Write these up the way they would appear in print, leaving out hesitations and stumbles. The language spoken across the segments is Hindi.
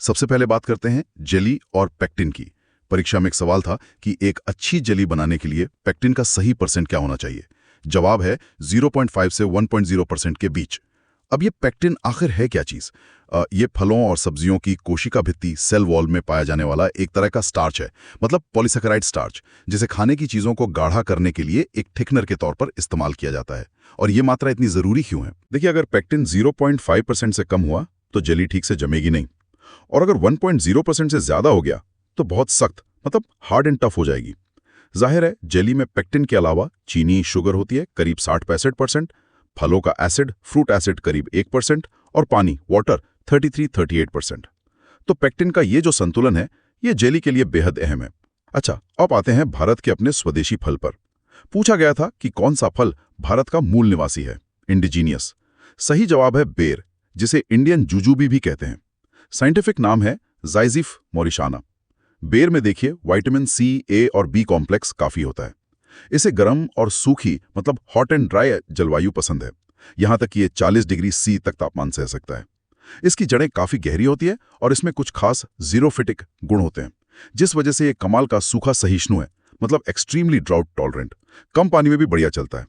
सबसे पहले बात करते हैं जेली और पेक्टिन की। परीक्षा में एक सवाल था कि एक अच्छी जेली बनाने के लिए पेक्टिन का सही परसेंट क्या होना चाहिए। जवाब है 0.5 से 1.0% के बीच। अब ये पेक्टिन आखिर है क्या चीज़? ये फलों और सब्जियों की कोशिका भित्ति सेल वॉल में पाया जाने वाला एक तरह का स्टार्च है, मतलब पॉलीसेकेराइड स्टार्च, जिसे खाने की चीज़ों को गाढ़ा करने के लिए एक थिकनर के तौर पर इस्तेमाल किया जाता है। और ये मात्रा इतनी ज़रूरी क्यों है? देखिए, अगर पेक्टिन 0.5% से कम हुआ तो जेली ठीक से जमेगी नहीं, और अगर 1.0% से ज़्यादा हो गया तो बहुत सख्त, मतलब हार्ड एंड टफ हो जाएगी। जाहिर है, जेली में पेक्टिन के अलावा चीनी, शुगर होती है करीब 60-65%, फलों का एसिड, फ्रूट एसिड करीब 1% और पानी, वाटर 33-38%। तो पेक्टिन का ये जो संतुलन है, ये जेली के लिए बेहद अहम है। अच्छा, अब आते हैं भारत के अपने स्वदेशी फल पर। पूछा गया था कि कौन सा फल भारत का मूल निवासी है, इंडिजीनियस। सही जवाब है बेर, जिसे इंडियन जुजुबी भी कहते हैं। साइंटिफिक नाम है ज़ाइज़िफ मॉरिशाना। बेर में देखिए, विटामिन सी, ए और बी कॉम्प्लेक्स काफी होता है। इसे गर्म और सूखी, मतलब हॉट एंड ड्राई जलवायु पसंद है। यहां तक कि ये 40 डिग्री सी तक तापमान सह सकता है। इसकी जड़ें काफी गहरी होती है और इसमें कुछ खास जीरोफिटिक गुण होते हैं, जिस वजह से ये कमाल का सूखा सहिष्णु है, मतलब एक्सट्रीमली ड्राउट टॉलरेंट। कम पानी में भी बढ़िया चलता है।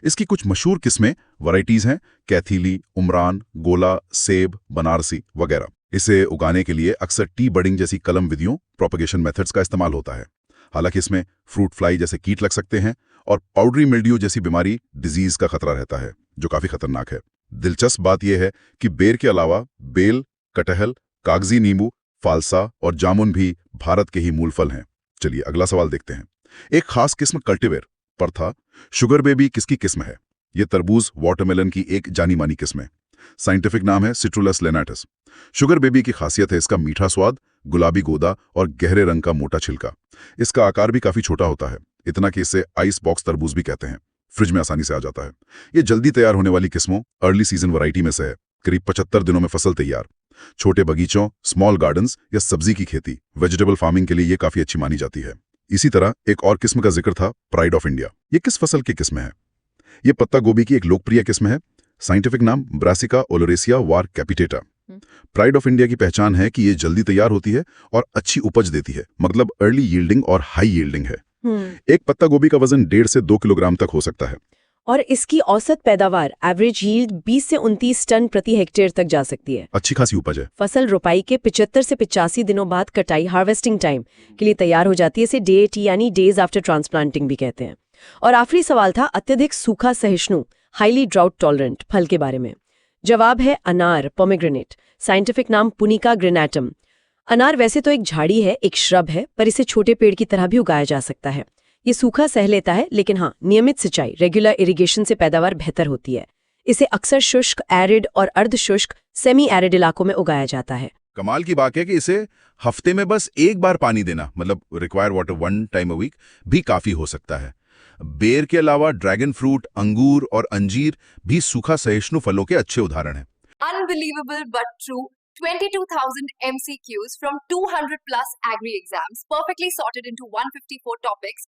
इसकी कुछ मशहूर किस्में, वैरायटीज हैं कैथीली, उमरान, गोला, सेब, बनारसी वगैरह। इसे उगाने के लिए अक्सर टी बडिंग जैसी कलम विधियों, प्रोपगेशन मेथड्स का इस्तेमाल होता है। हालांकि इसमें फ्रूट फ्लाई जैसे कीट लग सकते हैं और पाउडरी मिल्ड्यू जैसी बीमारी, डिजीज का खतरा रहता है, जो काफी खतरनाक है। दिलचस्प बात यह है कि बेर के अलावा बेल, कटहल, कागजी नींबू, फालसा और जामुन भी भारत के ही मूल फल हैं। चलिए अगला सवाल देखते हैं। एक खास किस्म कल्टीवेर पर था, शुगर बेबी किसकी किस्म है? यह तरबूज वाटरमेलन की एक जानी मानी किस्म है। साइंटिफिक नाम है सिट्रुलस लेनाटस। शुगर बेबी की खासियत है इसका मीठा स्वाद, गुलाबी गोदा और गहरे रंग का मोटा छिलका। इसका आकार भी काफी छोटा होता है, इतना कि इसे आइस बॉक्स तरबूज भी कहते हैं। फ्रिज में आसानी से आ जाता है। ये जल्दी तैयार होने वाली किस्मों, अर्ली सीजन वैरायटी में से है। करीब 75 दिनों में फसल तैयार। छोटे बगीचों, स्मॉल गार्डन्स या सब्जी की खेती, वेजिटेबल फार्मिंग के लिए ये काफी अच्छी मानी जाती है। इसी तरह एक और किस्म का जिक्र था, प्राइड ऑफ इंडिया। ये किस फसल की किस्म है? ये पत्ता गोभी की एक लोकप्रिय किस्म है। साइंटिफिक नाम brassica oleracea var capitata. Pride of India की पहचान है कि ये जल्दी तैयार होती है और अच्छी उपज देती है, मतलब अर्ली यील्डिंग और हाई यील्डिंग है। एक पत्ता गोभी का वजन 1.5 से 2 किलोग्राम तक हो सकता है। और इसकी औसत पैदावार एवरेज यील्ड 20 से 29 टन प्रति हेक्टेयर तक जा सकती है। अच्छी खासी उपज है। फसल रोपाई के 75 से 85 दिनों बाद कटाई, हार्वेस्टिंग टाइम के लिए तैयार हो जाती है। इसे DAT यानी डेज आफ्टर ट्रांसप्लांटिंग भी कहते हैं। और आखिरी सवाल था अत्यधिक सूखा सहिष्णु, हाईली ड्राउट टॉलरेंट फल के बारे में। जवाब है अनार, पोमेग्रेनेट। साइंटिफिक नाम पुनिका ग्रेनाटम। अनार वैसे तो एक झाड़ी है, एक श्रब है, पर इसे छोटे पेड़ की तरह भी उगाया जा सकता है। ये सूखा सह लेता है, लेकिन हाँ, नियमित सिंचाई, रेगुलर इरिगेशन से पैदावार बेहतर होती है। इसे अक्सर शुष्क, एरिड और अर्ध शुष्क, सेमी एरिड इलाकों में उगाया जाता है। कमाल की बात है कि इसे हफ्ते में बस एक बार पानी देना, मतलब require water 1 time a week, भी काफी हो सकता है। बेर के अलावा ड्रैगन फ्रूट, अंगूर और अंजीर भी सूखा सहिष्णु फलों के अच्छे उदाहरण हैं। Unbelievable but true. 22,000 MCQs from 200 plus agri exams, perfectly sorted into 154 topics.